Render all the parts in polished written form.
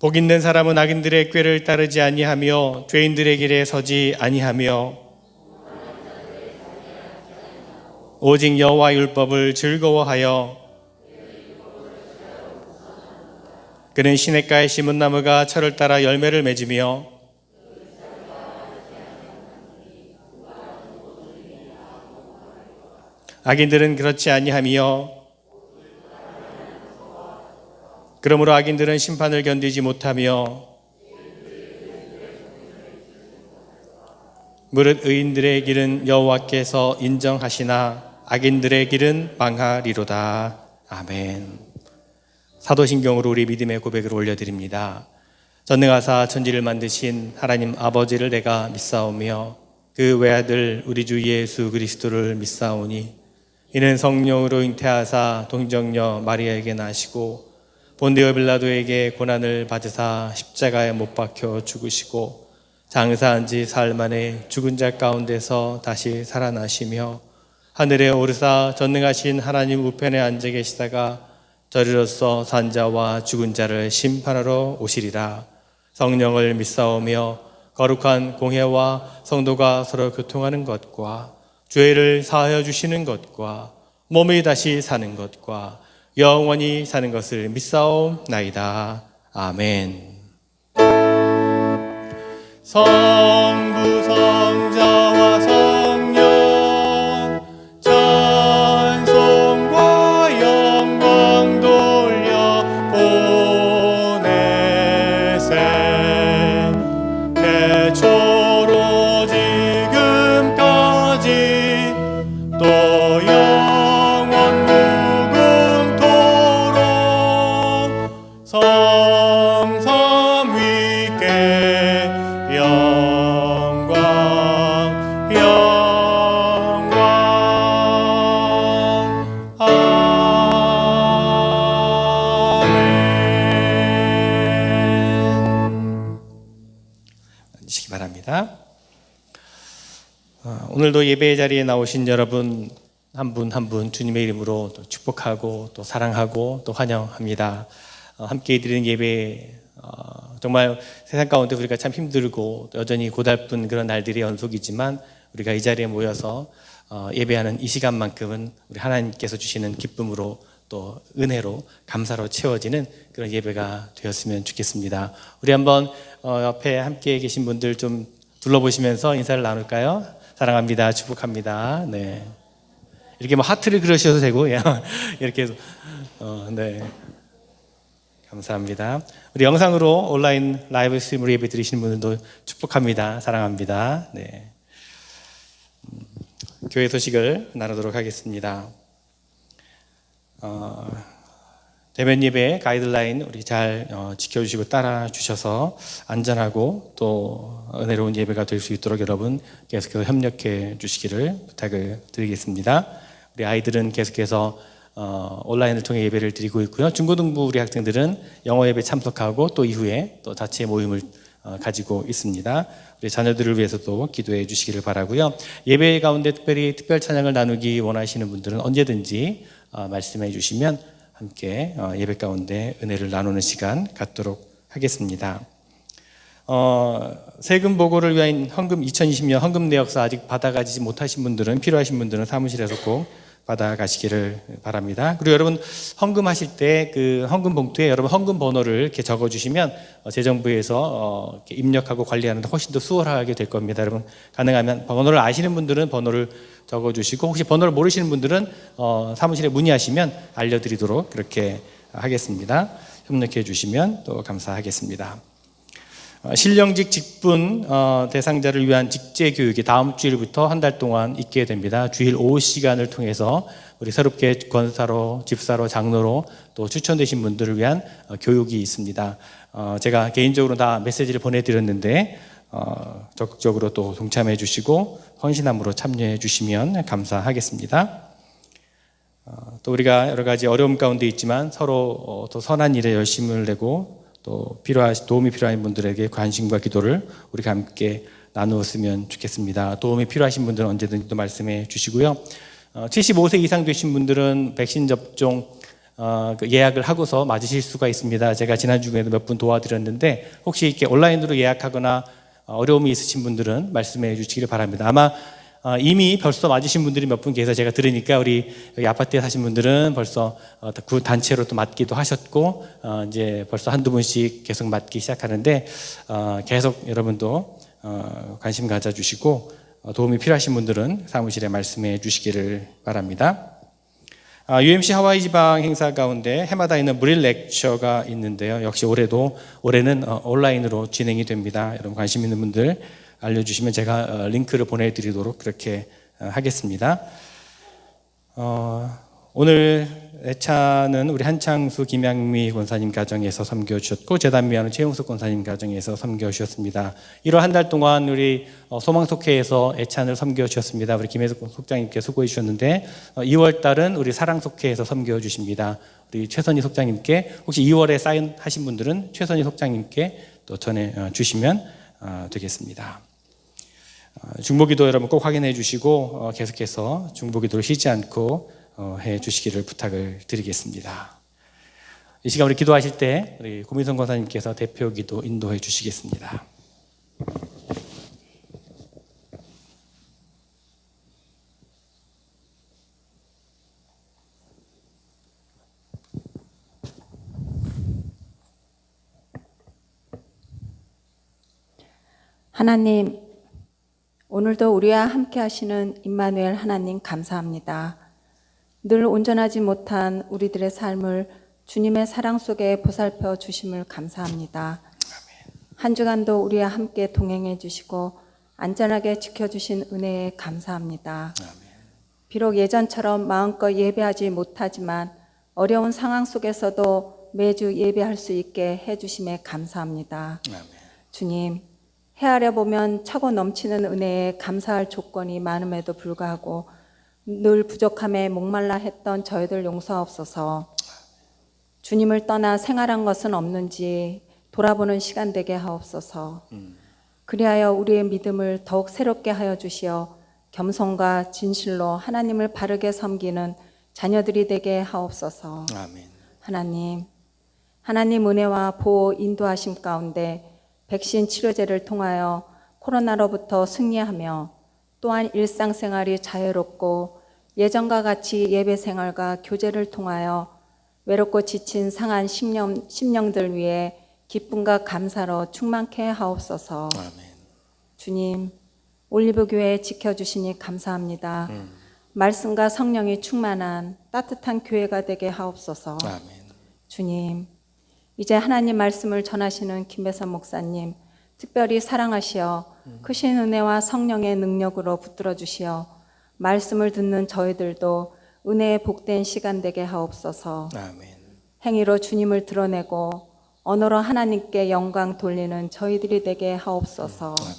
복 있는 사람은 악인들의 꾀를 따르지 아니하며 죄인들의 길에 서지 아니하며 오직 여호와 율법을 즐거워하여 그는 시냇가에 심은 나무가 철을 따라 열매를 맺으며 악인들은 그렇지 아니하며 그러므로 악인들은 심판을 견디지 못하며 무릇 의인들의 길은 여호와께서 인정하시나 악인들의 길은 망하리로다. 아멘. 사도신경으로 우리 믿음의 고백을 올려드립니다. 전능하사 천지를 만드신 하나님 아버지를 내가 믿사오며 그 외아들 우리 주 예수 그리스도를 믿사오니 이는 성령으로 잉태하사 동정녀 마리아에게 나시고 본디오 빌라도에게 고난을 받으사 십자가에 못 박혀 죽으시고 장사한 지 사흘 만에 죽은 자 가운데서 다시 살아나시며 하늘에 오르사 전능하신 하나님 우편에 앉아 계시다가 저리로서 산 자와 죽은 자를 심판하러 오시리라. 성령을 믿사오며 거룩한 공회와 성도가 서로 교통하는 것과 죄를 사하여 주시는 것과 몸이 다시 사는 것과 영원히 사는 것을 믿사옵나이다. 아멘. 성부 성자와 성령 찬송과 영광 돌려 보내세 태초로 지금까지 또 영원 무궁토록 성삼 위께 영광 영광 아멘. 앉으시기 바랍니다. 오늘도 예배의 자리에 나오신 여러분 한 분 한 분 주님의 이름으로 또 축복하고 또 사랑하고 또 환영합니다. 함께 드리는 예배 정말 세상 가운데 우리가 참 힘들고 여전히 고달픈 그런 날들의 연속이지만 우리가 이 자리에 모여서 예배하는 이 시간만큼은 우리 하나님께서 주시는 기쁨으로 또 은혜로 감사로 채워지는 그런 예배가 되었으면 좋겠습니다. 우리 한번 옆에 함께 계신 분들 좀 둘러보시면서 인사를 나눌까요? 사랑합니다. 축복합니다. 네. 이렇게 뭐 하트를 그려주셔도 되고 이렇게 네. 감사합니다. 우리 영상으로 온라인 라이브 스트림으로 예배 드리시는 분들도 축복합니다. 사랑합니다. 네. 교회 소식을 나누도록 하겠습니다. 대면 예배 가이드라인 우리 잘 지켜주시고 따라 주셔서 안전하고 또 은혜로운 예배가 될 수 있도록 여러분 계속해서 협력해 주시기를 부탁을 드리겠습니다. 우리 아이들은 계속해서 온라인을 통해 예배를 드리고 있고요. 중고등부 우리 학생들은 영어 예배 참석하고 또 이후에 또 자체 모임을 가지고 있습니다. 우리 자녀들을 위해서도 기도해 주시기를 바라고요. 예배 가운데 특별히 특별 찬양을 나누기 원하시는 분들은 언제든지 말씀해 주시면 함께 예배 가운데 은혜를 나누는 시간 갖도록 하겠습니다. 세금 보고를 위한 헌금 2020년 헌금 내역서 아직 받아가지 못하신 분들은 필요하신 분들은 사무실에서 꼭 받아가시기를 바랍니다. 그리고 여러분 헌금하실 때 그 헌금 봉투에 여러분 헌금 번호를 이렇게 적어주시면 재정부에서 이렇게 입력하고 관리하는데 훨씬 더 수월하게 될 겁니다. 여러분 가능하면 번호를 아시는 분들은 번호를 적어주시고 혹시 번호를 모르시는 분들은 사무실에 문의하시면 알려드리도록 그렇게 하겠습니다. 협력해 주시면 또 감사하겠습니다. 신령직 직분 대상자를 위한 직제교육이 다음 주일부터 한 달 동안 있게 됩니다. 주일 오후 시간을 통해서 우리 새롭게 권사로, 집사로, 장로로 또 추천되신 분들을 위한 교육이 있습니다. 제가 개인적으로 다 메시지를 보내드렸는데 적극적으로 또 동참해 주시고 헌신함으로 참여해 주시면 감사하겠습니다. 또 우리가 여러 가지 어려움 가운데 있지만 서로 또 선한 일에 열심을 내고 또 도움이 필요한 분들에게 관심과 기도를 우리가 함께 나누었으면 좋겠습니다. 도움이 필요하신 분들은 언제든지 또 말씀해 주시고요. 75세 이상 되신 분들은 백신 접종 그 예약을 하고서 맞으실 수가 있습니다. 제가 지난주에도 몇 분 도와드렸는데 혹시 이렇게 온라인으로 예약하거나 어려움이 있으신 분들은 말씀해 주시기를 바랍니다. 아마 이미 벌써 맞으신 분들이 몇 분 계셔서 제가 들으니까 우리 여기 아파트에 사신 분들은 벌써 그 단체로 또 맞기도 하셨고 이제 벌써 한두 분씩 계속 맞기 시작하는데 계속 여러분도 관심 가져주시고 도움이 필요하신 분들은 사무실에 말씀해 주시기를 바랍니다. UMC 하와이 지방 행사 가운데 해마다 있는 무릴 렉처가 있는데요. 역시 올해는 온라인으로 진행이 됩니다. 여러분 관심 있는 분들 알려주시면 제가 링크를 보내드리도록 그렇게 하겠습니다. 오늘 애차는 우리 한창수 김양미 권사님 가정에서 섬겨주셨고 재단미화는 최용석 권사님 가정에서 섬겨주셨습니다. 1월 한 달 동안 우리 소망속회에서 애찬을 섬겨주셨습니다. 우리 김혜석 속장님께 수고해 주셨는데 2월 달은 우리 사랑속회에서 섬겨주십니다. 우리 최선희 속장님께 혹시 2월에 사인하신 분들은 최선희 속장님께 또 전해주시면 되겠습니다. 중보기도 여러분 꼭 확인해 주시고 계속해서 중보기도를 쉬지 않고 해 주시기를 부탁을 드리겠습니다. 이 시간 우리 기도하실 때 우리 고민성 권사님께서 대표 기도 인도해 주시겠습니다. 하나님, 오늘도 우리와 함께 하시는 임마누엘 하나님 감사합니다. 늘 온전하지 못한 우리들의 삶을 주님의 사랑 속에 보살펴 주심을 감사합니다. 한 주간도 우리와 함께 동행해 주시고 안전하게 지켜주신 은혜에 감사합니다. 비록 예전처럼 마음껏 예배하지 못하지만 어려운 상황 속에서도 매주 예배할 수 있게 해주심에 감사합니다. 주님, 헤아려 보면 차고 넘치는 은혜에 감사할 조건이 많음에도 불구하고 늘 부족함에 목말라 했던 저희들 용서하옵소서. 주님을 떠나 생활한 것은 없는지 돌아보는 시간 되게 하옵소서. 그리하여 우리의 믿음을 더욱 새롭게 하여 주시어 겸손과 진실로 하나님을 바르게 섬기는 자녀들이 되게 하옵소서. 아멘. 하나님 은혜와 보호 인도하심 가운데 백신 치료제를 통하여 코로나로부터 승리하며 또한 일상생활이 자유롭고 예전과 같이 예배생활과 교제를 통하여 외롭고 지친 상한 심령들 위해 기쁨과 감사로 충만케 하옵소서. 아멘. 주님, 올리브교회 지켜주시니 감사합니다. 말씀과 성령이 충만한 따뜻한 교회가 되게 하옵소서. 아멘. 주님, 이제 하나님 말씀을 전하시는 김배선 목사님 특별히 사랑하시어 크신 은혜와 성령의 능력으로 붙들어 주시어 말씀을 듣는 저희들도 은혜의 복된 시간 되게 하옵소서. 아멘. 행위로 주님을 드러내고 언어로 하나님께 영광 돌리는 저희들이 되게 하옵소서. 아멘.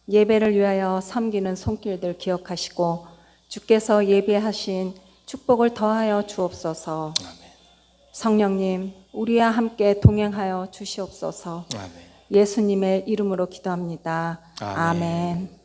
예배를 위하여 섬기는 손길들 기억하시고 주께서 예배하신 축복을 더하여 주옵소서. 아멘. 성령님, 우리와 함께 동행하여 주시옵소서. 아멘. 예수님의 이름으로 기도합니다. 아멘. 아멘.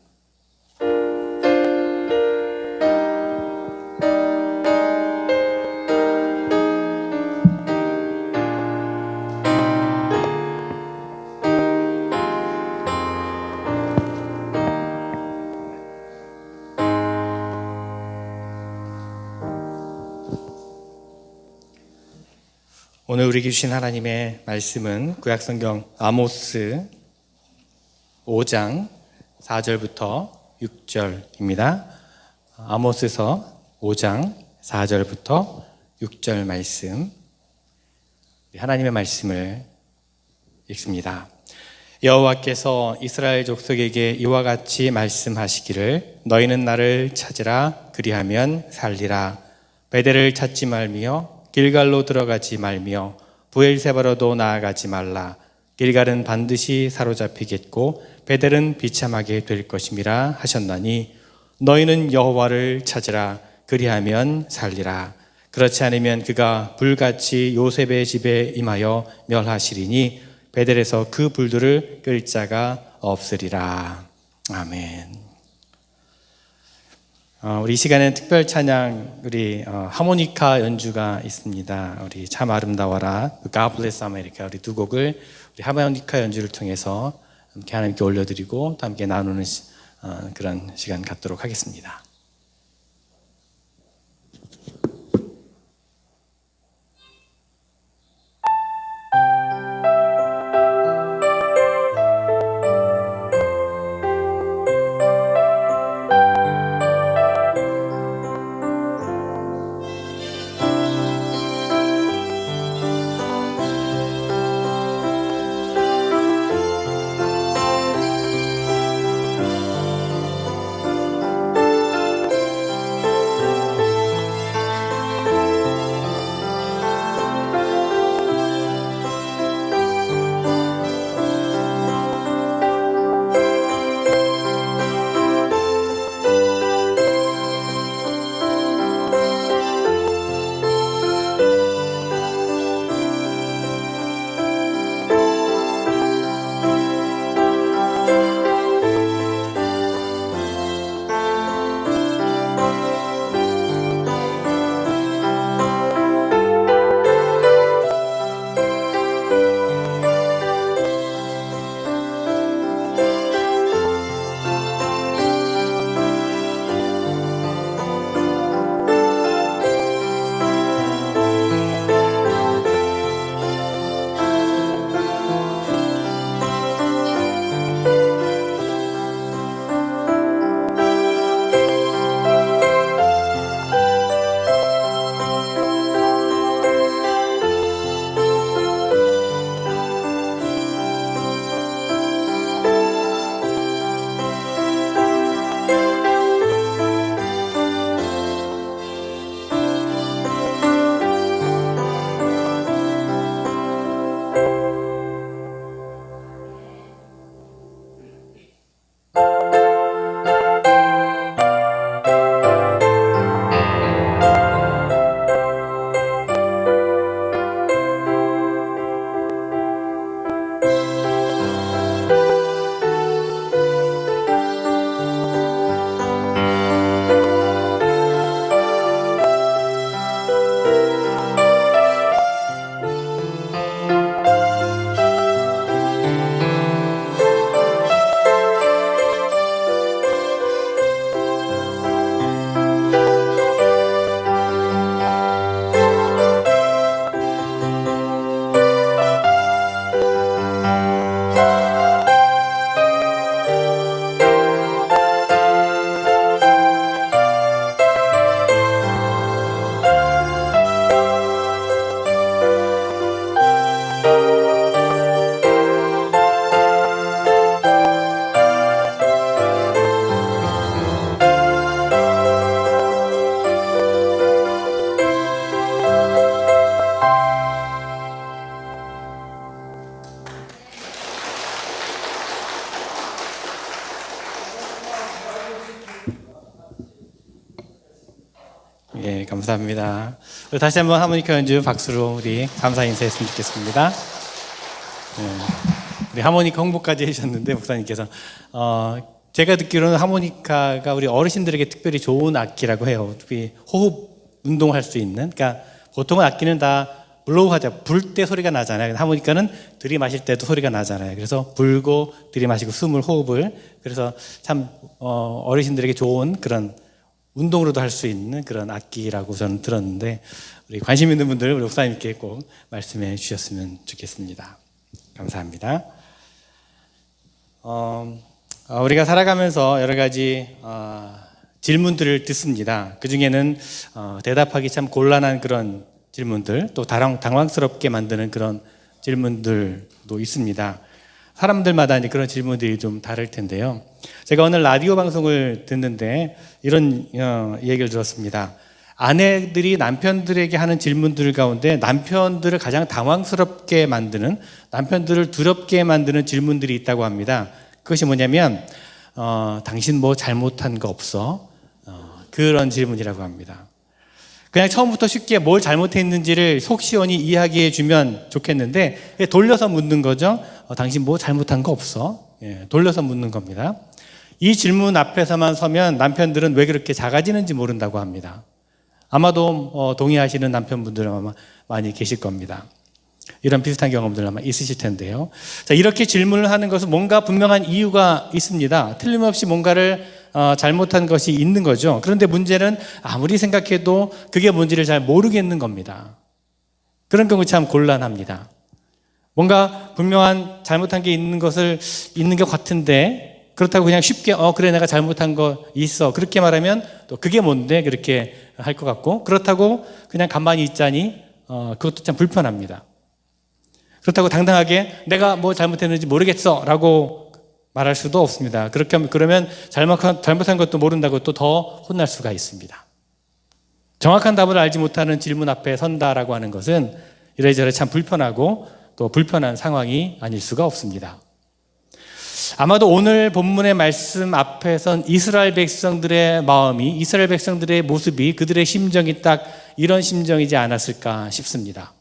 오늘 우리에게 주신 하나님의 말씀은 구약성경 아모스 5장 4절부터 6절입니다. 아모스서 5장 4절부터 6절 말씀, 하나님의 말씀을 읽습니다. 여호와께서 이스라엘 족속에게 이와 같이 말씀하시기를 너희는 나를 찾으라 그리하면 살리라. 베델을 찾지 말며 길갈로 들어가지 말며 부엘세바로도 나아가지 말라. 길갈은 반드시 사로잡히겠고 베델은 비참하게 될 것임이라 하셨나니 너희는 여호와를 찾으라 그리하면 살리라. 그렇지 않으면 그가 불같이 요셉의 집에 임하여 멸하시리니 베델에서 그 불들을 끌 자가 없으리라. 아멘. 우리 이 시간에는 특별 찬양, 우리 하모니카 연주가 있습니다. 우리 참 아름다워라, God Bless America, 우리 두 곡을 우리 하모니카 연주를 통해서 함께 하나님께 올려드리고 또 함께 나누는 그런 시간 갖도록 하겠습니다. 예, 감사합니다. 다시 한번 하모니카 연주 박수로 우리 감사 인사했으면 좋겠습니다. 우리 하모니카 홍보까지 해주셨는데 목사님께서 제가 듣기로는 하모니카가 우리 어르신들에게 특별히 좋은 악기라고 해요. 특히 호흡 운동할 수 있는. 그러니까 보통은 악기는 다 블로우 하자, 불 때 소리가 나잖아요. 하모니카는 들이마실 때도 소리가 나잖아요. 그래서 불고 들이마시고 숨을 호흡을. 그래서 참 어르신들에게 좋은 그런 운동으로도 할 수 있는 그런 악기라고 저는 들었는데 우리 관심 있는 분들 우리 목사님께 꼭 말씀해 주셨으면 좋겠습니다. 감사합니다. 우리가 살아가면서 여러 가지 질문들을 듣습니다. 그 중에는 대답하기 참 곤란한 그런 질문들, 또 당황스럽게 만드는 그런 질문들도 있습니다. 사람들마다 이제 그런 질문들이 좀 다를 텐데요. 제가 오늘 라디오 방송을 듣는데 이런 얘기를 들었습니다. 아내들이 남편들에게 하는 질문들 가운데 남편들을 가장 당황스럽게 만드는, 남편들을 두렵게 만드는 질문들이 있다고 합니다. 그것이 뭐냐면 당신 뭐 잘못한 거 없어? 그런 질문이라고 합니다. 그냥 처음부터 쉽게 뭘 잘못했는지를 속 시원히 이야기해 주면 좋겠는데 돌려서 묻는 거죠. 당신 뭐 잘못한 거 없어? 예, 돌려서 묻는 겁니다. 이 질문 앞에서만 서면 남편들은 왜 그렇게 작아지는지 모른다고 합니다. 아마도 동의하시는 남편분들은 아마 많이 계실 겁니다. 이런 비슷한 경험들 아마 있으실 텐데요. 자, 이렇게 질문을 하는 것은 뭔가 분명한 이유가 있습니다. 틀림없이 뭔가를 잘못한 것이 있는 거죠. 그런데 문제는 아무리 생각해도 그게 뭔지를 잘 모르겠는 겁니다. 그런 경우 참 곤란합니다. 뭔가 분명한 잘못한 게 있는 것 같은데 그렇다고 그냥 쉽게 그래 내가 잘못한 거 있어 그렇게 말하면 또 그게 뭔데 그렇게 할 것 같고, 그렇다고 그냥 가만히 있자니 그것도 참 불편합니다. 그렇다고 당당하게 내가 뭐 잘못했는지 모르겠어 라고 말할 수도 없습니다. 그러면 잘못한 것도 모른다고 또 더 혼날 수가 있습니다. 정확한 답을 알지 못하는 질문 앞에 선다라고 하는 것은 이래저래 참 불편하고 또 불편한 상황이 아닐 수가 없습니다. 아마도 오늘 본문의 말씀 앞에선 이스라엘 백성들의 마음이, 이스라엘 백성들의 모습이, 그들의 심정이 딱 이런 심정이지 않았을까 싶습니다.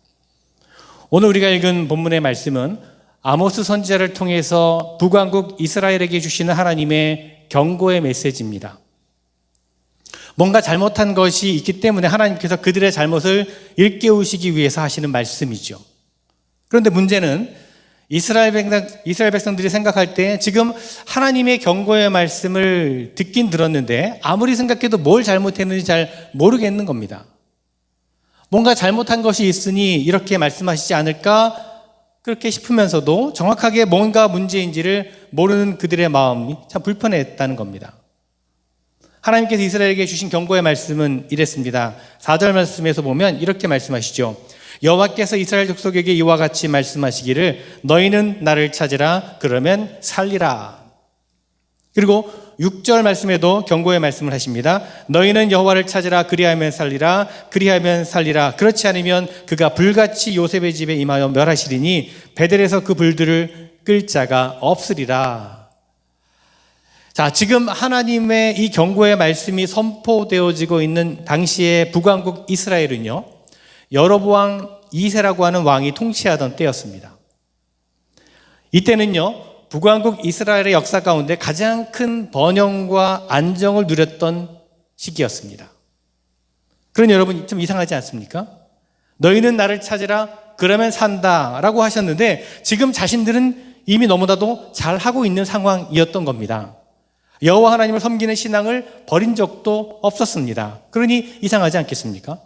오늘 우리가 읽은 본문의 말씀은 아모스 선지자를 통해서 북왕국 이스라엘에게 주시는 하나님의 경고의 메시지입니다. 뭔가 잘못한 것이 있기 때문에 하나님께서 그들의 잘못을 일깨우시기 위해서 하시는 말씀이죠. 그런데 문제는 이스라엘 백성들이 생각할 때 지금 하나님의 경고의 말씀을 듣긴 들었는데 아무리 생각해도 뭘 잘못했는지 잘 모르겠는 겁니다. 뭔가 잘못한 것이 있으니 이렇게 말씀하시지 않을까 그렇게 싶으면서도 정확하게 뭔가 문제인지를 모르는 그들의 마음이 참 불편했다는 겁니다. 하나님께서 이스라엘에게 주신 경고의 말씀은 이랬습니다. 4절 말씀에서 보면 이렇게 말씀하시죠. 여호와께서 이스라엘 족속에게 이와 같이 말씀하시기를 너희는 나를 찾으라 그러면 살리라. 그리고 6절 말씀에도 경고의 말씀을 하십니다. 너희는 여호와를 찾으라 그리하면 살리라 그리하면 살리라 그렇지 않으면 그가 불같이 요셉의 집에 임하여 멸하시리니 베델에서 그 불들을 끌 자가 없으리라. 자, 지금 하나님의 이 경고의 말씀이 선포되어지고 있는 당시의 북왕국 이스라엘은요, 여로보암 2세라고 하는 왕이 통치하던 때였습니다. 이때는요, 북왕국 이스라엘의 역사 가운데 가장 큰 번영과 안정을 누렸던 시기였습니다. 그러니 여러분 좀 이상하지 않습니까? 너희는 나를 찾으라 그러면 산다 라고 하셨는데 지금 자신들은 이미 너무나도 잘하고 있는 상황이었던 겁니다. 여호와 하나님을 섬기는 신앙을 버린 적도 없었습니다. 그러니 이상하지 않겠습니까?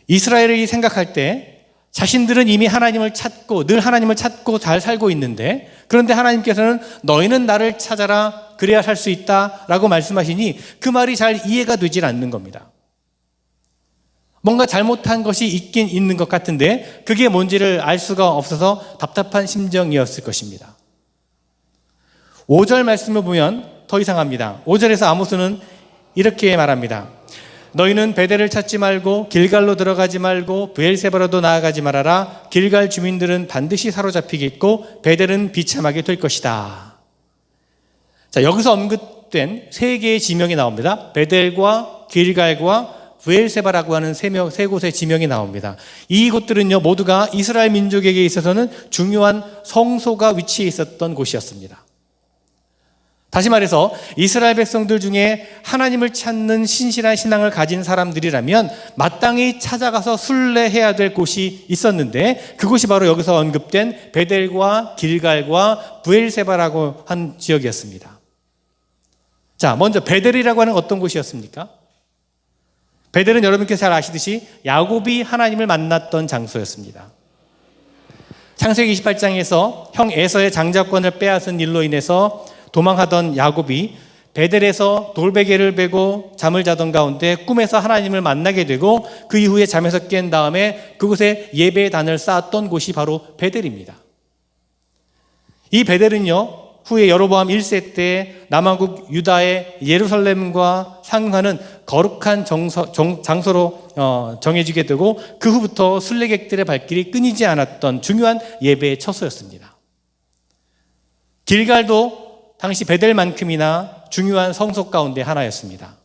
이스라엘이 생각할 때 자신들은 이미 하나님을 찾고 늘 하나님을 찾고 잘 살고 있는데, 그런데 하나님께서는 너희는 나를 찾아라 그래야 살 수 있다 라고 말씀하시니 그 말이 잘 이해가 되질 않는 겁니다. 뭔가 잘못한 것이 있긴 있는 것 같은데 그게 뭔지를 알 수가 없어서 답답한 심정이었을 것입니다. 5절 말씀을 보면 더 이상합니다. 5절에서 아모스는 이렇게 말합니다. 너희는 베델을 찾지 말고 길갈로 들어가지 말고 브엘세바로도 나아가지 말아라. 길갈 주민들은 반드시 사로잡히겠고 베델은 비참하게 될 것이다. 자, 여기서 언급된 세 개의 지명이 나옵니다. 베델과 길갈과 브엘세바라고 하는 세 곳의 지명이 나옵니다. 이 곳들은요 모두가 이스라엘 민족에게 있어서는 중요한 성소가 위치해 있었던 곳이었습니다. 다시 말해서 이스라엘 백성들 중에 하나님을 찾는 신실한 신앙을 가진 사람들이라면 마땅히 찾아가서 순례해야 될 곳이 있었는데 그곳이 바로 여기서 언급된 베델과 길갈과 브엘세바라고 한 지역이었습니다. 자, 먼저 베델이라고 하는 어떤 곳이었습니까? 베델은 여러분께서 잘 아시듯이 야곱이 하나님을 만났던 장소였습니다. 창세기 28장에서 형 에서의 장자권을 빼앗은 일로 인해서 도망하던 야곱이 베델에서 돌베개를 베고 잠을 자던 가운데 꿈에서 하나님을 만나게 되고 그 이후에 잠에서 깬 다음에 그곳에 예배단을 쌓았던 곳이 바로 베델입니다. 이 베델은요 후에 여로보암 1세 때 남왕국 유다의 예루살렘과 상응하는 거룩한 장소로 정해지게 되고 그 후부터 순례객들의 발길이 끊이지 않았던 중요한 예배의 처소였습니다. 길갈도 당시 베델만큼이나 중요한 성소 가운데 하나였습니다.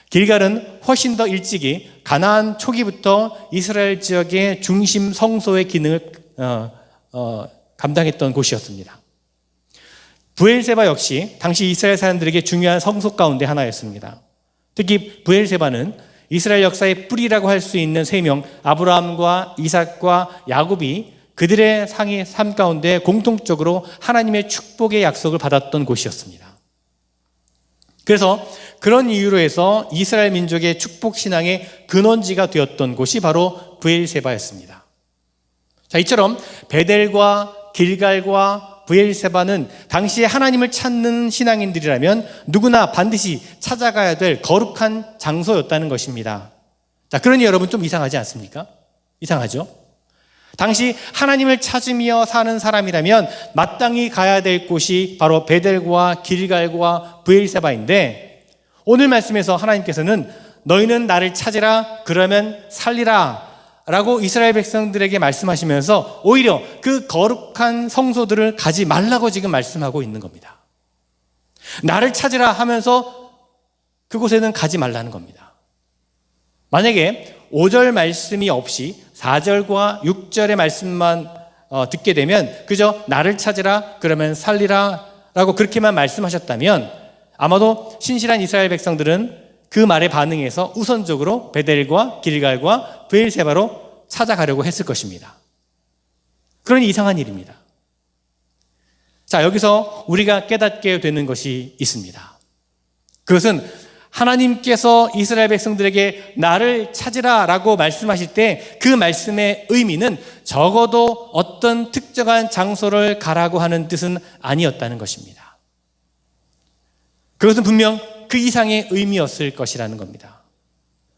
길갈은 훨씬 더 일찍이 가나안 초기부터 이스라엘 지역의 중심 성소의 기능을 감당했던 곳이었습니다. 브엘세바 역시 당시 이스라엘 사람들에게 중요한 성소 가운데 하나였습니다. 특히 브엘세바는 이스라엘 역사의 뿌리라고 할 수 있는 세 명, 아브라함과 이삭과 야곱이 그들의 삶 가운데 공통적으로 하나님의 축복의 약속을 받았던 곳이었습니다. 그래서 그런 이유로 해서 이스라엘 민족의 축복 신앙의 근원지가 되었던 곳이 바로 브엘세바였습니다. 자, 이처럼 베델과 길갈과 브엘세바는 당시에 하나님을 찾는 신앙인들이라면 누구나 반드시 찾아가야 될 거룩한 장소였다는 것입니다. 자, 그러니 여러분 좀 이상하지 않습니까? 이상하죠? 당시 하나님을 찾으며 사는 사람이라면 마땅히 가야 될 곳이 바로 베델과 길갈과 브엘세바인데, 오늘 말씀에서 하나님께서는 너희는 나를 찾으라 그러면 살리라 라고 이스라엘 백성들에게 말씀하시면서 오히려 그 거룩한 성소들을 가지 말라고 지금 말씀하고 있는 겁니다. 나를 찾으라 하면서 그곳에는 가지 말라는 겁니다. 만약에 5절 말씀이 없이 4절과 6절의 말씀만 듣게 되면 그저 나를 찾으라 그러면 살리라 라고 그렇게만 말씀하셨다면 아마도 신실한 이스라엘 백성들은 그 말에 반응해서 우선적으로 베델과 길갈과 브엘세바로 찾아가려고 했을 것입니다. 그러니 이상한 일입니다. 자, 여기서 우리가 깨닫게 되는 것이 있습니다. 그것은 하나님께서 이스라엘 백성들에게 나를 찾으라 라고 말씀하실 때 그 말씀의 의미는 적어도 어떤 특정한 장소를 가라고 하는 뜻은 아니었다는 것입니다. 그것은 분명 그 이상의 의미였을 것이라는 겁니다.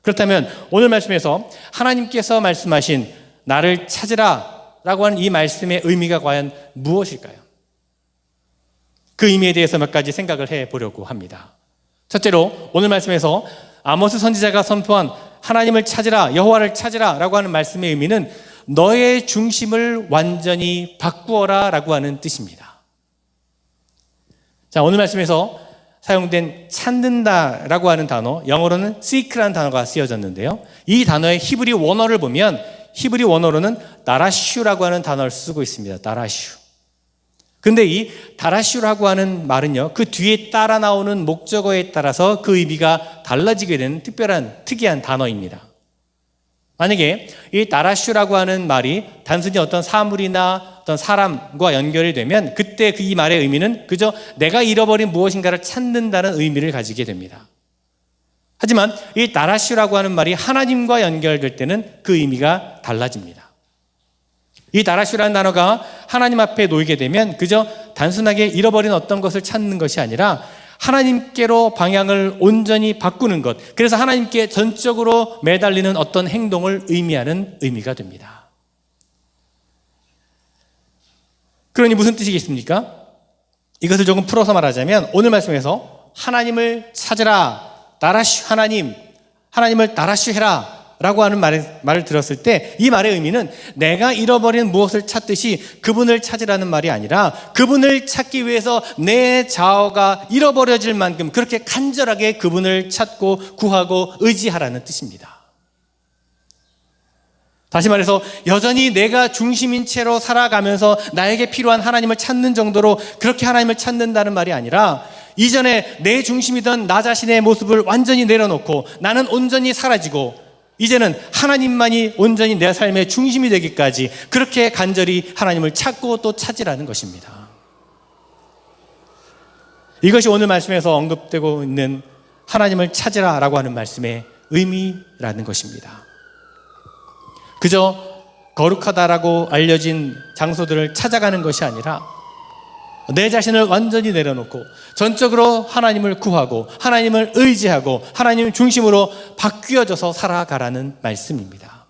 그렇다면 오늘 말씀에서 하나님께서 말씀하신 나를 찾으라 라고 하는 이 말씀의 의미가 과연 무엇일까요? 그 의미에 대해서 몇 가지 생각을 해보려고 합니다. 첫째로 오늘 말씀에서 아모스 선지자가 선포한 하나님을 찾으라, 여호와를 찾으라 라고 하는 말씀의 의미는 너의 중심을 완전히 바꾸어라 라고 하는 뜻입니다. 자, 오늘 말씀에서 사용된 찾는다 라고 하는 단어, 영어로는 seek라는 단어가 쓰여졌는데요, 이 단어의 히브리 원어를 보면 히브리 원어로는 다라슈라고 하는 단어를 쓰고 있습니다. 다라슈. 근데 이 다라슈라고 하는 말은요, 그 뒤에 따라 나오는 목적어에 따라서 그 의미가 달라지게 되는 특이한 단어입니다. 만약에 이 다라슈라고 하는 말이 단순히 어떤 사물이나 어떤 사람과 연결이 되면 그때 이 말의 의미는 그저 내가 잃어버린 무엇인가를 찾는다는 의미를 가지게 됩니다. 하지만 이 다라슈라고 하는 말이 하나님과 연결될 때는 그 의미가 달라집니다. 이 다라슈라는 단어가 하나님 앞에 놓이게 되면 그저 단순하게 잃어버린 어떤 것을 찾는 것이 아니라 하나님께로 방향을 온전히 바꾸는 것, 그래서 하나님께 전적으로 매달리는 어떤 행동을 의미하는 의미가 됩니다. 그러니 무슨 뜻이겠습니까? 이것을 조금 풀어서 말하자면 오늘 말씀에서 하나님을 찾으라, 다라슈, 하나님을 다라슈해라 라고 하는 말을 들었을 때 이 말의 의미는 내가 잃어버린 무엇을 찾듯이 그분을 찾으라는 말이 아니라 그분을 찾기 위해서 내 자아가 잃어버려질 만큼 그렇게 간절하게 그분을 찾고 구하고 의지하라는 뜻입니다. 다시 말해서 여전히 내가 중심인 채로 살아가면서 나에게 필요한 하나님을 찾는 정도로 그렇게 하나님을 찾는다는 말이 아니라 이전에 내 중심이던 나 자신의 모습을 완전히 내려놓고 나는 온전히 사라지고 이제는 하나님만이 온전히 내 삶의 중심이 되기까지 그렇게 간절히 하나님을 찾고 또 찾으라는 것입니다. 이것이 오늘 말씀에서 언급되고 있는 하나님을 찾으라라고 하는 말씀의 의미라는 것입니다. 그저 거룩하다라고 알려진 장소들을 찾아가는 것이 아니라 내 자신을 완전히 내려놓고 전적으로 하나님을 구하고 하나님을 의지하고 하나님 중심으로 바뀌어져서 살아가라는 말씀입니다.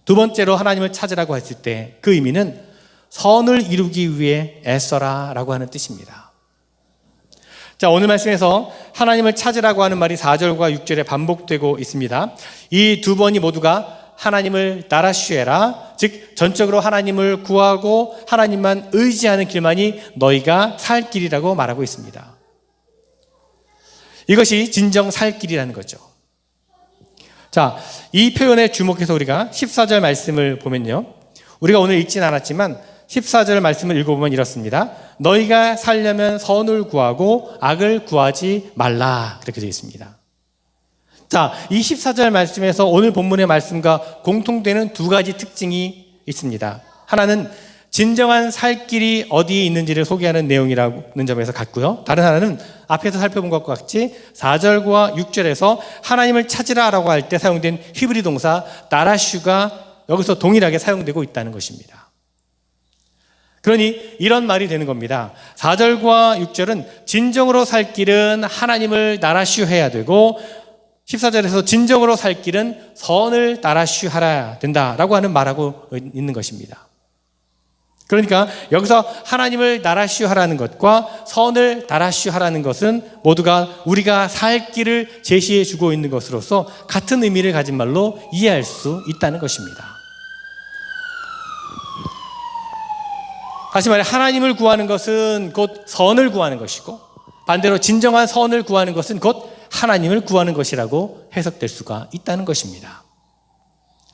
두 번째로 하나님을 찾으라고 했을 때 그 의미는 선을 이루기 위해 애써라 라고 하는 뜻입니다. 자, 오늘 말씀에서 하나님을 찾으라고 하는 말이 4절과 6절에 반복되고 있습니다. 이 두 번이 모두가 하나님을 다라슈해라, 즉 전적으로 하나님을 구하고 하나님만 의지하는 길만이 너희가 살 길이라고 말하고 있습니다. 이것이 진정 살 길이라는 거죠. 자, 이 표현에 주목해서 우리가 14절 말씀을 보면요, 우리가 오늘 읽진 않았지만 14절 말씀을 읽어보면 이렇습니다. 너희가 살려면 선을 구하고 악을 구하지 말라. 그렇게 되어 있습니다. 자, 이 14절 말씀에서 오늘 본문의 말씀과 공통되는 두 가지 특징이 있습니다. 하나는 진정한 살 길이 어디에 있는지를 소개하는 내용이라는 점에서 같고요. 다른 하나는 앞에서 살펴본 것과 같이 4절과 6절에서 하나님을 찾으라라고 할 때 사용된 히브리 동사 나라슈가 여기서 동일하게 사용되고 있다는 것입니다. 그러니 이런 말이 되는 겁니다. 4절과 6절은 진정으로 살 길은 하나님을 나라슈해야 되고 14절에서 진정으로 살 길은 선을 나라슈하라 된다라고 하는 말하고 있는 것입니다. 그러니까 여기서 하나님을 나라슈하라는 것과 선을 나라슈하라는 것은 모두가 우리가 살 길을 제시해 주고 있는 것으로서 같은 의미를 가진 말로 이해할 수 있다는 것입니다. 다시 말해 하나님을 구하는 것은 곧 선을 구하는 것이고 반대로 진정한 선을 구하는 것은 곧 하나님을 구하는 것이라고 해석될 수가 있다는 것입니다.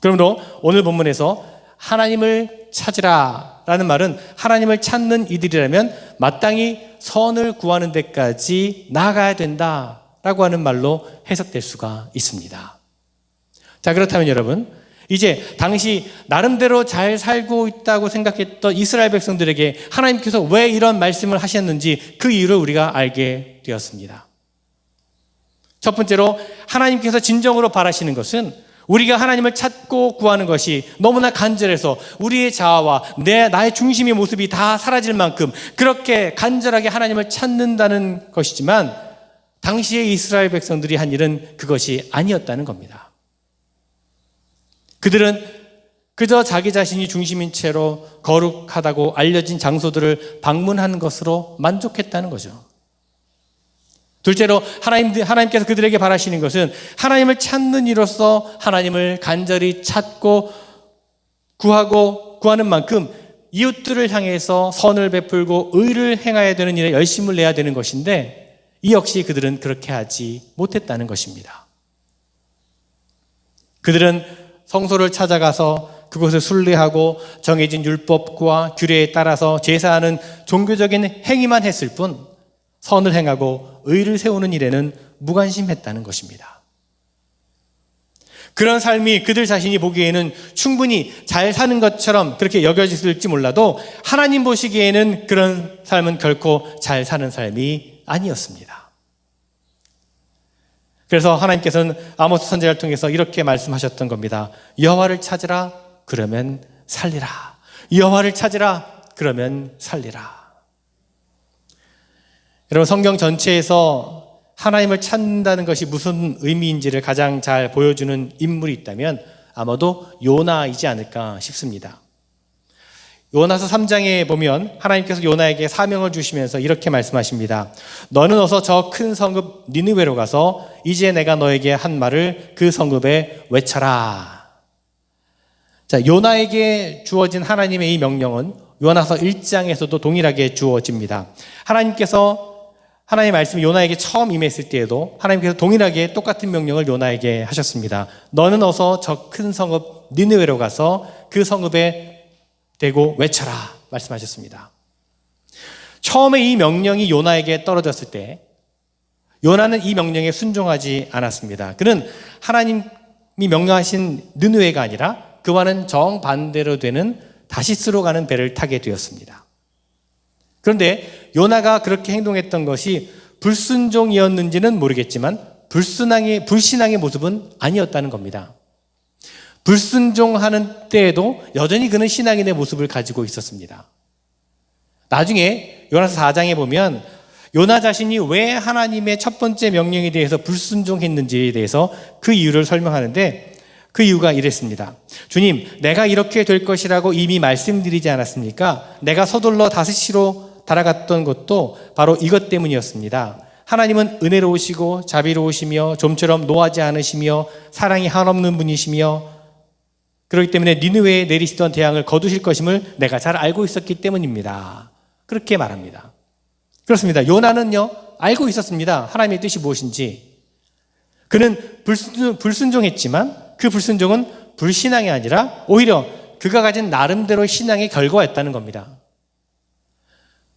그러므로 오늘 본문에서 하나님을 찾으라 라는 말은 하나님을 찾는 이들이라면 마땅히 선을 구하는 데까지 나아가야 된다라고 하는 말로 해석될 수가 있습니다. 자, 그렇다면 여러분, 이제 당시 나름대로 잘 살고 있다고 생각했던 이스라엘 백성들에게 하나님께서 왜 이런 말씀을 하셨는지 그 이유를 우리가 알게 되었습니다. 첫 번째로 하나님께서 진정으로 바라시는 것은 우리가 하나님을 찾고 구하는 것이 너무나 간절해서 우리의 자아와 나의 중심의 모습이 다 사라질 만큼 그렇게 간절하게 하나님을 찾는다는 것이지만 당시의 이스라엘 백성들이 한 일은 그것이 아니었다는 겁니다. 그들은 그저 자기 자신이 중심인 채로 거룩하다고 알려진 장소들을 방문하는 것으로 만족했다는 거죠. 둘째로 하나님께서 그들에게 바라시는 것은 하나님을 찾는 이로써 하나님을 간절히 찾고 구하는 만큼 이웃들을 향해서 선을 베풀고 의를 행해야 되는 일에 열심을 내야 되는 것인데 이 역시 그들은 그렇게 하지 못했다는 것입니다. 그들은 성소를 찾아가서 그곳을 순례하고 정해진 율법과 규례에 따라서 제사하는 종교적인 행위만 했을 뿐 선을 행하고 의를 세우는 일에는 무관심했다는 것입니다. 그런 삶이 그들 자신이 보기에는 충분히 잘 사는 것처럼 그렇게 여겨질지 몰라도 하나님 보시기에는 그런 삶은 결코 잘 사는 삶이 아니었습니다. 그래서 하나님께서는 아모스 선지자를 통해서 이렇게 말씀하셨던 겁니다. 여호와를 찾으라 그러면 살리라. 여호와를 찾으라 그러면 살리라. 여러분, 성경 전체에서 하나님을 찾는다는 것이 무슨 의미인지를 가장 잘 보여주는 인물이 있다면 아마도 요나이지 않을까 싶습니다. 요나서 3장에 보면 하나님께서 요나에게 사명을 주시면서 이렇게 말씀하십니다. 너는 어서 저 큰 성읍 니느웨로 가서 이제 내가 너에게 한 말을 그 성읍에 외쳐라. 자, 요나에게 주어진 하나님의 이 명령은 요나서 1장에서도 동일하게 주어집니다. 하나님의 말씀이 요나에게 처음 임했을 때에도 하나님께서 동일하게 똑같은 명령을 요나에게 하셨습니다. 너는 어서 저 큰 성읍 니느웨로 가서 그 성읍에 대고 외쳐라 말씀하셨습니다. 처음에 이 명령이 요나에게 떨어졌을 때 요나는 이 명령에 순종하지 않았습니다. 그는 하나님이 명령하신 느느웨가 아니라 그와는 정반대로 되는 다시스로 가는 배를 타게 되었습니다. 그런데 요나가 그렇게 행동했던 것이 불순종이었는지는 모르겠지만 불신앙의 모습은 아니었다는 겁니다. 불순종하는 때에도 여전히 그는 신앙인의 모습을 가지고 있었습니다. 나중에 요나서 4장에 보면 요나 자신이 왜 하나님의 첫 번째 명령에 대해서 불순종했는지에 대해서 그 이유를 설명하는데 그 이유가 이랬습니다. 주님, 내가 이렇게 될 것이라고 이미 말씀드리지 않았습니까? 내가 서둘러 다스시로 달아갔던 것도 바로 이것 때문이었습니다. 하나님은 은혜로우시고 자비로우시며 좀처럼 노하지 않으시며 사랑이 한없는 분이시며 그렇기 때문에 니느웨에 내리시던 재앙을 거두실 것임을 내가 잘 알고 있었기 때문입니다. 그렇게 말합니다. 그렇습니다. 요나는요 알고 있었습니다. 하나님의 뜻이 무엇인지. 그는 불순종했지만 그 불순종은 불신앙이 아니라 오히려 그가 가진 나름대로의 신앙의 결과였다는 겁니다.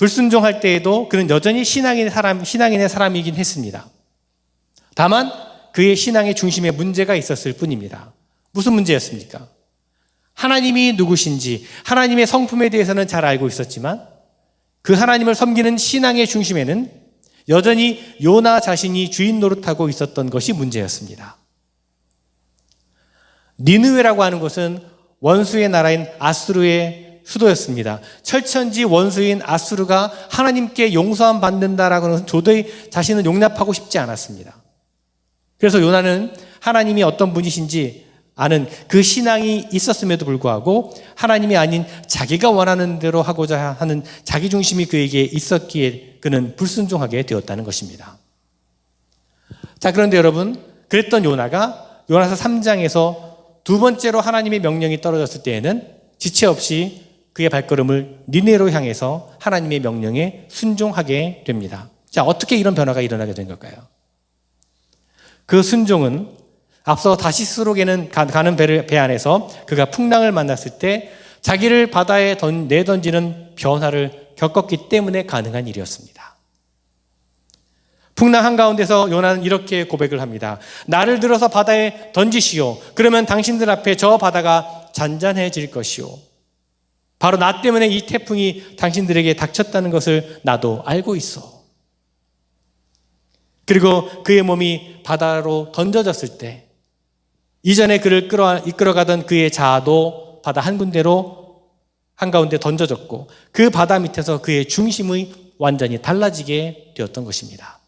불순종할 때에도 그는 여전히 신앙인의 사람이긴 했습니다. 다만 그의 신앙의 중심에 문제가 있었을 뿐입니다. 무슨 문제였습니까? 하나님이 누구신지, 하나님의 성품에 대해서는 잘 알고 있었지만 그 하나님을 섬기는 신앙의 중심에는 여전히 요나 자신이 주인 노릇하고 있었던 것이 문제였습니다. 니느웨라고 하는 것은 원수의 나라인 아수르의 수도였습니다. 철천지 원수인 아수르가 하나님께 용서함 받는다라고 하는 것은 도저히 자신은 용납하고 싶지 않았습니다. 그래서 요나는 하나님이 어떤 분이신지 아는 그 신앙이 있었음에도 불구하고 하나님이 아닌 자기가 원하는 대로 하고자 하는 자기 중심이 그에게 있었기에 그는 불순종하게 되었다는 것입니다. 자, 그런데 여러분, 그랬던 요나가 요나서 3장에서 두 번째로 하나님의 명령이 떨어졌을 때에는 지체 없이 그의 발걸음을 니네로 향해서 하나님의 명령에 순종하게 됩니다. 자, 어떻게 이런 변화가 일어나게 된 걸까요? 그 순종은 앞서 다시스로 가는 배 안에서 그가 풍랑을 만났을 때 자기를 바다에 내던지는 변화를 겪었기 때문에 가능한 일이었습니다. 풍랑 한가운데서 요나는 이렇게 고백을 합니다. 나를 들어서 바다에 던지시오. 그러면 당신들 앞에 저 바다가 잔잔해질 것이오. 바로 나 때문에 이 태풍이 당신들에게 닥쳤다는 것을 나도 알고 있어. 그리고 그의 몸이 바다로 던져졌을 때 이전에 그를 이끌어가던 그의 자아도 바다 한가운데 던져졌고 그 바다 밑에서 그의 중심이 완전히 달라지게 되었던 것입니다.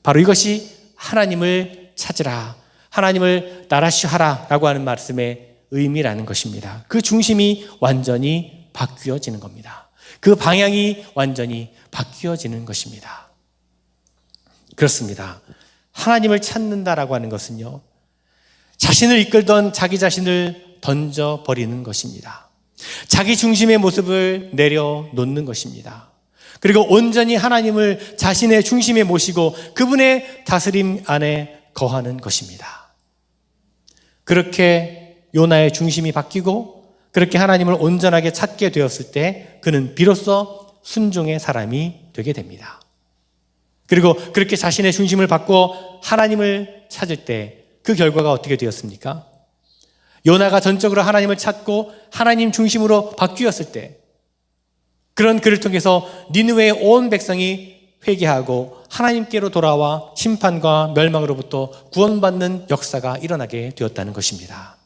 바로 이것이 하나님을 찾으라, 하나님을 나라시하라 라고 하는 말씀의 의미라는 것입니다. 그 중심이 완전히 바뀌어지는 겁니다. 그 방향이 완전히 바뀌어지는 것입니다. 그렇습니다. 하나님을 찾는다라고 하는 것은요, 자신을 이끌던 자기 자신을 던져버리는 것입니다. 자기 중심의 모습을 내려놓는 것입니다. 그리고 온전히 하나님을 자신의 중심에 모시고 그분의 다스림 안에 거하는 것입니다. 그렇게 요나의 중심이 바뀌고 그렇게 하나님을 온전하게 찾게 되었을 때 그는 비로소 순종의 사람이 되게 됩니다. 그리고 그렇게 자신의 중심을 바꾸어 하나님을 찾을 때 그 결과가 어떻게 되었습니까? 요나가 전적으로 하나님을 찾고 하나님 중심으로 바뀌었을 때 그런 그를 통해서 니느웨의 온 백성이 회개하고 하나님께로 돌아와 심판과 멸망으로부터 구원받는 역사가 일어나게 되었다는 것입니다.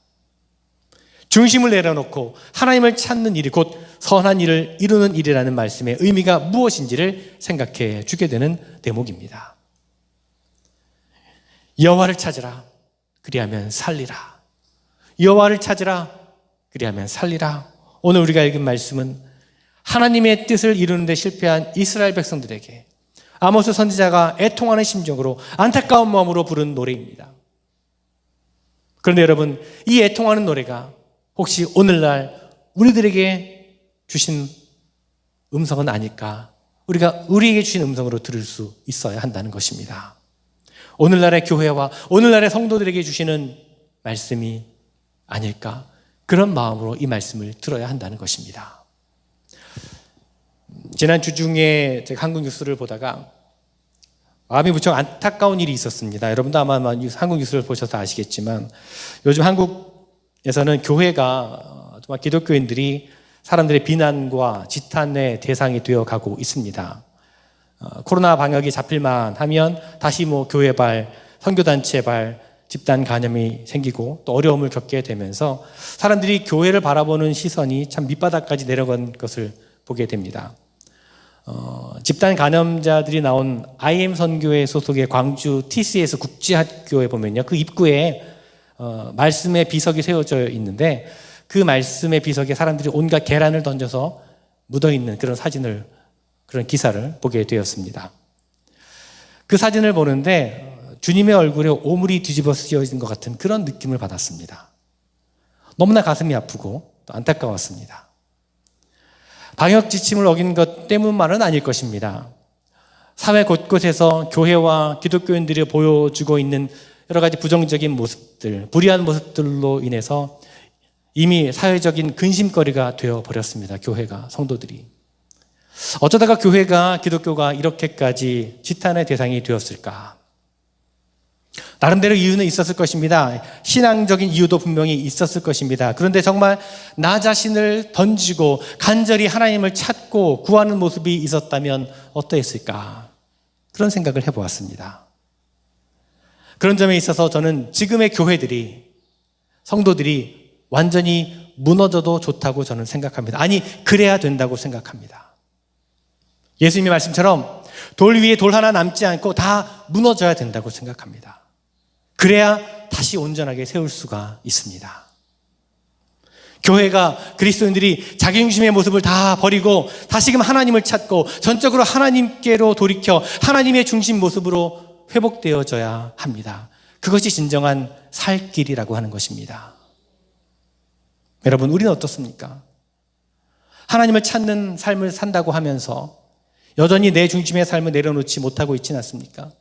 중심을 내려놓고 하나님을 찾는 일이 곧 선한 일을 이루는 일이라는 말씀의 의미가 무엇인지를 생각해 주게 되는 대목입니다. 여호와를 찾으라, 그리하면 살리라. 여호와를 찾으라, 그리하면 살리라. 오늘 우리가 읽은 말씀은 하나님의 뜻을 이루는 데 실패한 이스라엘 백성들에게 아모스 선지자가 애통하는 심정으로 안타까운 마음으로 부른 노래입니다. 그런데 여러분, 이 애통하는 노래가 혹시 오늘날 우리들에게 주신 음성은 아닐까? 우리에게 주신 음성으로 들을 수 있어야 한다는 것입니다. 오늘날의 교회와 오늘날의 성도들에게 주시는 말씀이 아닐까? 그런 마음으로 이 말씀을 들어야 한다는 것입니다. 지난 주 중에 제가 한국 뉴스를 보다가 마음이 무척 안타까운 일이 있었습니다. 여러분도 아마 한국 뉴스를 보셔서 아시겠지만 요즘 한국에서는 교회가 정말 기독교인들이 사람들의 비난과 지탄의 대상이 되어가고 있습니다. 코로나 방역이 잡힐만 하면 다시 교회발, 선교단체발, 집단 간염이 생기고 또 어려움을 겪게 되면서 사람들이 교회를 바라보는 시선이 참 밑바닥까지 내려간 것을 보게 됩니다. 집단 간염자들이 나온 IM 선교회 소속의 광주 TCS 국제학교에 보면요, 그 입구에 말씀의 비석이 세워져 있는데 그 말씀의 비석에 사람들이 온갖 계란을 던져서 묻어있는 그런 기사를 보게 되었습니다. 그 사진을 보는데 주님의 얼굴에 오물이 뒤집어 쓰여진 것 같은 그런 느낌을 받았습니다. 너무나 가슴이 아프고 또 안타까웠습니다. 방역 지침을 어긴 것 때문만은 아닐 것입니다. 사회 곳곳에서 교회와 기독교인들이 보여주고 있는 여러 가지 부정적인 모습들, 불의한 모습들로 인해서 이미 사회적인 근심거리가 되어버렸습니다. 교회가, 성도들이. 어쩌다가 교회가, 기독교가 이렇게까지 지탄의 대상이 되었을까? 나름대로 이유는 있었을 것입니다. 신앙적인 이유도 분명히 있었을 것입니다. 그런데 정말 나 자신을 던지고 간절히 하나님을 찾고 구하는 모습이 있었다면 어떠했을까? 그런 생각을 해보았습니다. 그런 점에 있어서 저는 지금의 교회들이, 성도들이 완전히 무너져도 좋다고 저는 생각합니다. 아니, 그래야 된다고 생각합니다. 예수님의 말씀처럼 돌 위에 돌 하나 남지 않고 다 무너져야 된다고 생각합니다. 그래야 다시 온전하게 세울 수가 있습니다. 교회가, 그리스도인들이 자기중심의 모습을 다 버리고 다시금 하나님을 찾고 전적으로 하나님께로 돌이켜 하나님의 중심 모습으로 회복되어져야 합니다. 그것이 진정한 살 길이라고 하는 것입니다. 여러분, 우리는 어떻습니까? 하나님을 찾는 삶을 산다고 하면서 여전히 내 중심의 삶을 내려놓지 못하고 있지는 않습니까?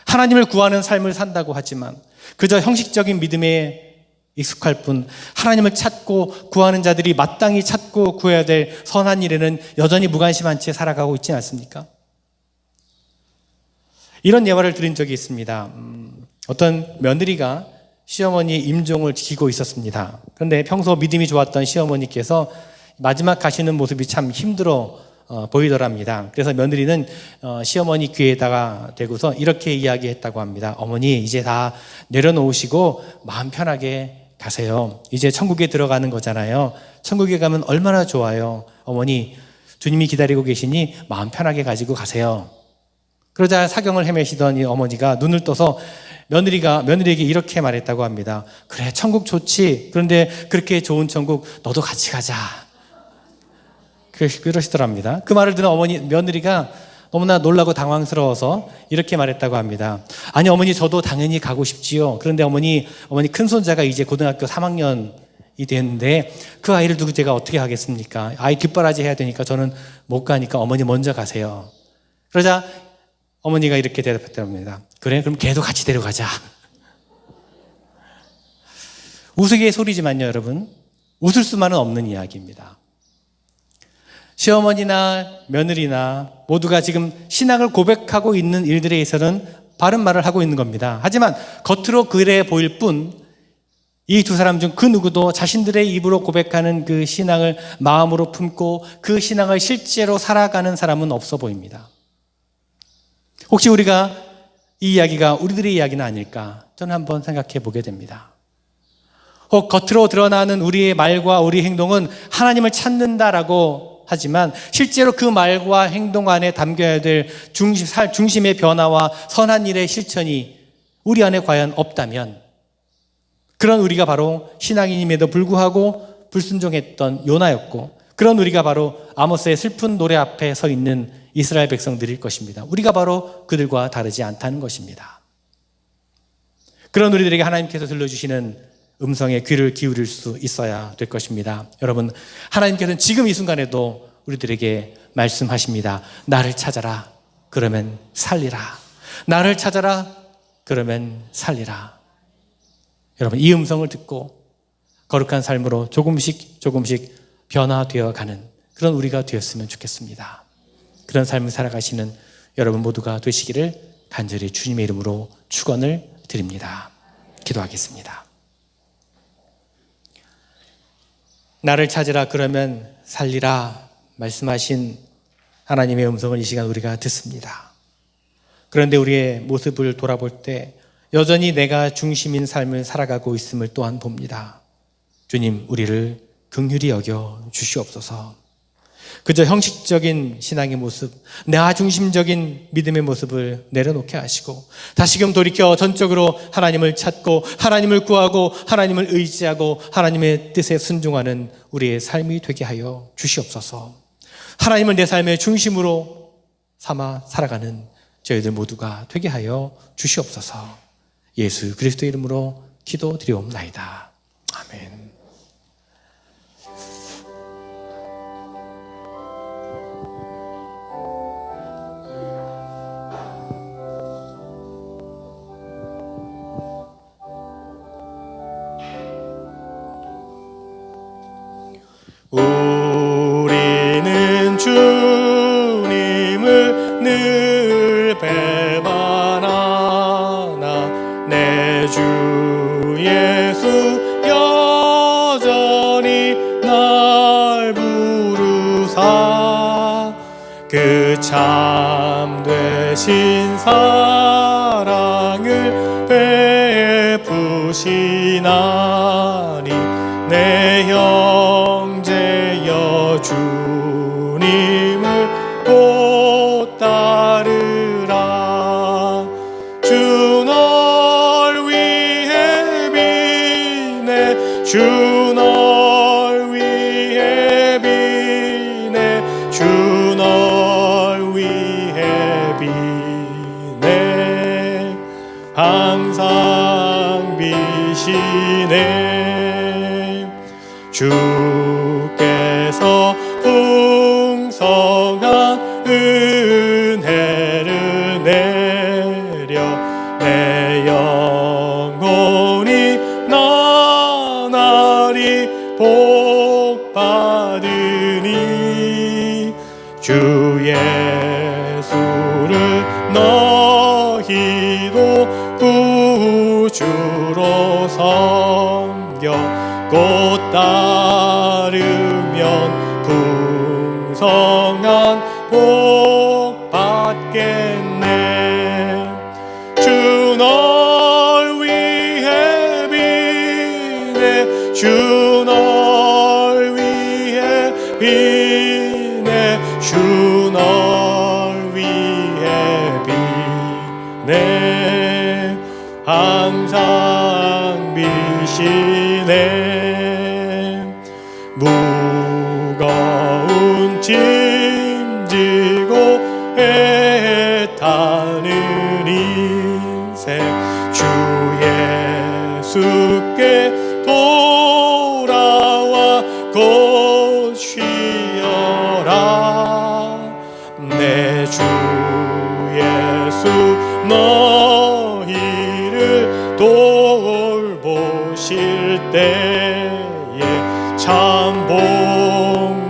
하나님을 구하는 삶을 산다고 하지만 그저 형식적인 믿음에 익숙할 뿐 하나님을 찾고 구하는 자들이 마땅히 찾고 구해야 될 선한 일에는 여전히 무관심한 채 살아가고 있지는 않습니까? 이런 예화를 들은 적이 있습니다. 어떤 며느리가 시어머니 임종을 지키고 있었습니다. 그런데 평소 믿음이 좋았던 시어머니께서 마지막 가시는 모습이 참 힘들어 보이더랍니다. 그래서 며느리는 시어머니 귀에다가 대고서 이렇게 이야기했다고 합니다. 어머니, 이제 다 내려놓으시고 마음 편하게 가세요. 이제 천국에 들어가는 거잖아요. 천국에 가면 얼마나 좋아요. 어머니, 주님이 기다리고 계시니 마음 편하게 가지고 가세요. 그러자 사경을 헤매시던 이 어머니가 눈을 떠서 며느리에게 이렇게 말했다고 합니다. 그래, 천국 좋지. 그런데 그렇게 좋은 천국 너도 같이 가자. 그러시더랍니다. 그 말을 들은 며느리가 너무나 놀라고 당황스러워서 이렇게 말했다고 합니다. 아니, 어머니, 저도 당연히 가고 싶지요. 그런데 어머니 큰손자가 이제 고등학교 3학년이 됐는데 그 아이를 두고 제가 어떻게 하겠습니까? 아이 뒷바라지 해야 되니까 저는 못 가니까 어머니 먼저 가세요. 그러자 어머니가 이렇게 대답했답니다. 그래, 그럼 걔도 같이 데려가자. 우스갯소리지만요, 여러분. 웃을 수만은 없는 이야기입니다. 시어머니나 며느리나 모두가 지금 신앙을 고백하고 있는 일들에 있어서는 바른 말을 하고 있는 겁니다. 하지만 겉으로 그래 보일 뿐 이 두 사람 중 그 누구도 자신들의 입으로 고백하는 그 신앙을 마음으로 품고 그 신앙을 실제로 살아가는 사람은 없어 보입니다. 혹시 우리가 이 이야기가 우리들의 이야기는 아닐까? 저는 한번 생각해 보게 됩니다. 혹 겉으로 드러나는 우리의 말과 우리 행동은 하나님을 찾는다라고 하지만 실제로 그 말과 행동 안에 담겨야 될 중심의 변화와 선한 일의 실천이 우리 안에 과연 없다면 그런 우리가 바로 신앙인임에도 불구하고 불순종했던 요나였고 그런 우리가 바로 아모스의 슬픈 노래 앞에 서 있는 이스라엘 백성들일 것입니다. 우리가 바로 그들과 다르지 않다는 것입니다. 그런 우리들에게 하나님께서 들려주시는 음성에 귀를 기울일 수 있어야 될 것입니다. 여러분, 하나님께서는 지금 이 순간에도 우리들에게 말씀하십니다. 나를 찾아라. 그러면 살리라. 나를 찾아라. 그러면 살리라. 여러분, 이 음성을 듣고 거룩한 삶으로 조금씩 변화되어 가는 그런 우리가 되었으면 좋겠습니다. 그런 삶을 살아가시는 여러분 모두가 되시기를 간절히 주님의 이름으로 축원을 드립니다. 기도하겠습니다. 나를 찾으라 그러면 살리라 말씀하신 하나님의 음성을 이 시간 우리가 듣습니다. 그런데 우리의 모습을 돌아볼 때 여전히 내가 중심인 삶을 살아가고 있음을 또한 봅니다. 주님, 우리를 긍휼히 여겨 주시옵소서. 그저 형식적인 신앙의 모습, 나 중심적인 믿음의 모습을 내려놓게 하시고 다시금 돌이켜 전적으로 하나님을 찾고 하나님을 구하고 하나님을 의지하고 하나님의 뜻에 순종하는 우리의 삶이 되게 하여 주시옵소서. 하나님을 내 삶의 중심으로 삼아 살아가는 저희들 모두가 되게 하여 주시옵소서. 예수 그리스도 이름으로 기도드리옵나이다. 아멘. 우리는 주님을 늘 배반하나 내 주 예수 여전히 날 부르사 그 참되신 사랑을 베푸시나니 내 형제여 주님을 곧 따르라 주 널 위해 비네 주 널 위해 비네 주 널 위해 비네 항상 비시네 주께서 풍성한 은혜를 내려 내 영혼이 나날이 복받으니 주 예수를 너희도 구주로 섬겨 곧 따르면 풍성한 복 받겠네 주 널 위해 비네 주 널 위해 비네 주 널 위해 비네 항상 비시네 무거운 짐 지고 애타는 인생 주 예수께 돌아와 곧 쉬어라 내 주 예수 너희를 돌보실 때에 참 복락과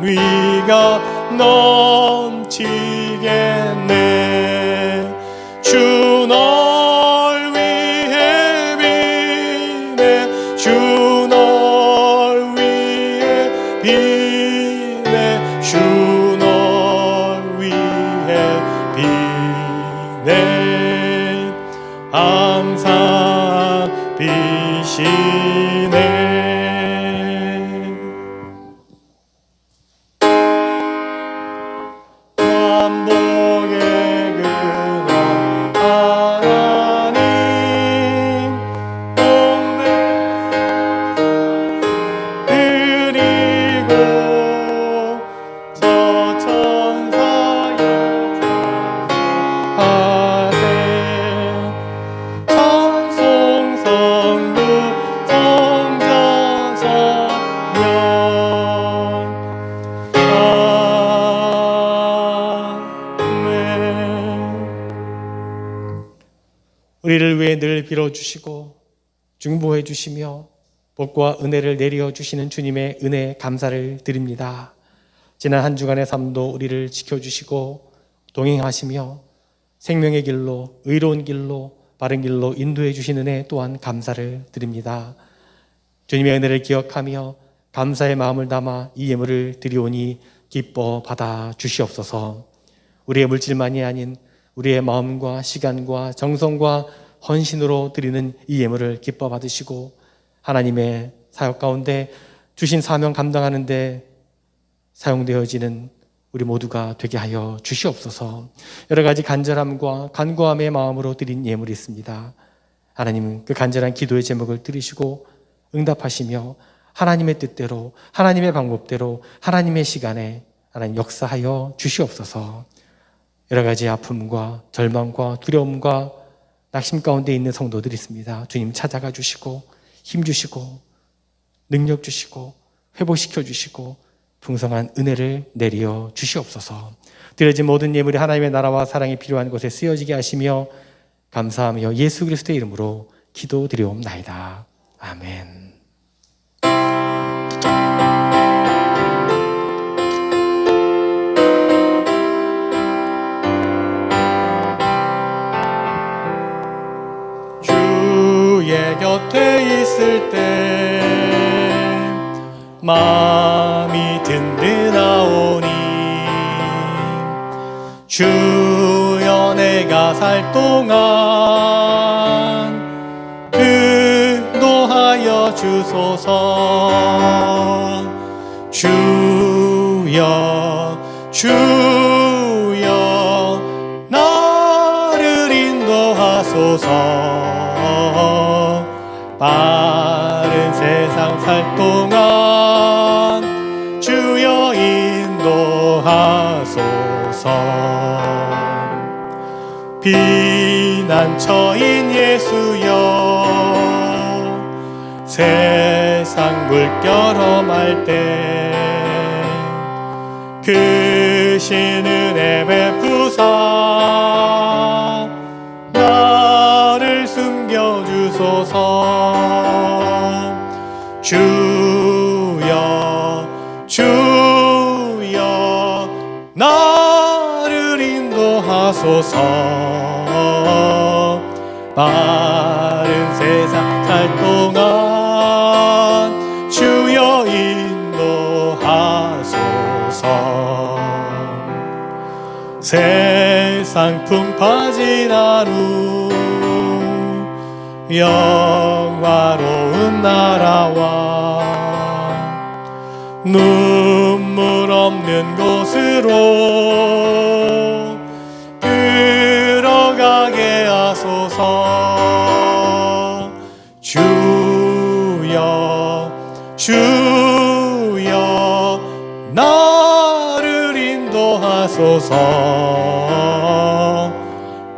안위가 넘치겠네 주 널 위해 비네 주 널 위해 비네 주 널 위해 비네 항상 비시네 만복의 근원 하나님 동네 드리고 저 천사여 하세 찬송 성부 성자 성령 우리를 위해 늘 빌어주시고 중보해 주시며 복과 은혜를 내려 주시는 주님의 은혜에 감사를 드립니다. 지난 한 주간의 삶도 우리를 지켜주시고 동행하시며 생명의 길로 의로운 길로 바른 길로 인도해 주시는 은혜 또한 감사를 드립니다. 주님의 은혜를 기억하며 감사의 마음을 담아 이 예물을 드리오니 기뻐 받아 주시옵소서. 우리의 물질만이 아닌 우리의 마음과 시간과 정성과 헌신으로 드리는 이 예물을 기뻐 받으시고 하나님의 사역 가운데 주신 사명 감당하는 데 사용되어지는 우리 모두가 되게 하여 주시옵소서. 여러 가지 간절함과 간구함의 마음으로 드린 예물이 있습니다. 하나님은 그 간절한 기도의 제목을 들으시고 응답하시며 하나님의 뜻대로 하나님의 방법대로 하나님의 시간에 하나님 역사하여 주시옵소서. 여러 가지 아픔과 절망과 두려움과 낙심 가운데 있는 성도들이 있습니다. 주님 찾아가 주시고 힘 주시고 능력 주시고 회복시켜 주시고 풍성한 은혜를 내려 주시옵소서. 드려진 모든 예물이 하나님의 나라와 사랑이 필요한 곳에 쓰여지게 하시며 감사하며 예수 그리스도의 이름으로 기도드리옵나이다. 아멘. 있을 때 마음이 든든하오니 주여 내가 살 동안 인도하여 주소서. 주여 주여 나를 인도하소서. 빠른 세상 살 동안 주여 인도하소서. 비난처인 예수여 세상 물결 험할 때 크신 은혜 베푸사 나를 숨겨주소서. 주여 주여 나를 인도하소서. 빠른 세상 살 동안 주여 인도하소서. 세상 풍파진 하루 영화로운 나라와 눈물 없는 곳으로 들어가게 하소서. 주여 주여 나를 인도하소서.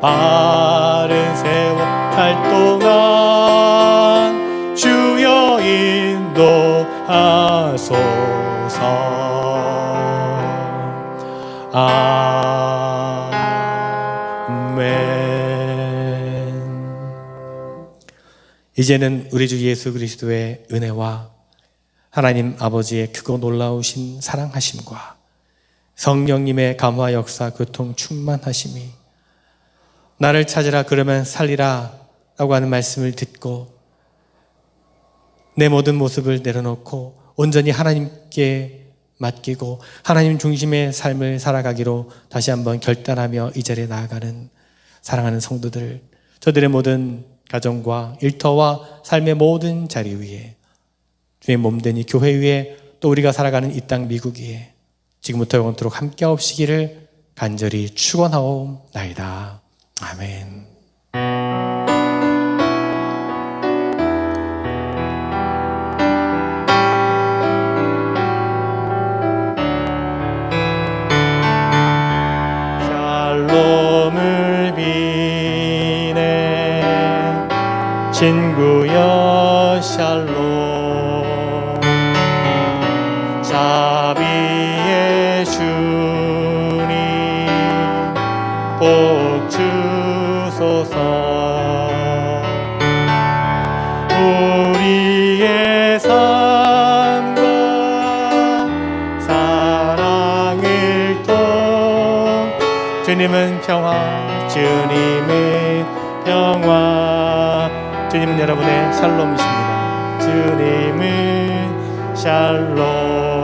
빠른 세월 살 동안 주여 인도하소서. 아멘. 이제는 우리 주 예수 그리스도의 은혜와 하나님 아버지의 크고 놀라우신 사랑하심과 성령님의 감화 역사 교통 충만하심이 나를 찾으라 그러면 살리라 라고 하는 말씀을 듣고 내 모든 모습을 내려놓고 온전히 하나님께 맡기고 하나님 중심의 삶을 살아가기로 다시 한번 결단하며 이 자리에 나아가는 사랑하는 성도들, 저들의 모든 가정과 일터와 삶의 모든 자리 위에 주의 몸된 이 교회 위에 또 우리가 살아가는 이 땅 미국 위에 지금부터 영원토록 함께하옵시기를 간절히 축원하옵나이다. 아멘. 샬롬을 비네 친구여 샬롬. 자비의 주님 복 주소서. 우리의 삶과 사랑을 통 주님은 평화, 주님은 평화, 주님은 여러분의 샬롬이십니다. 주님은 샬롬.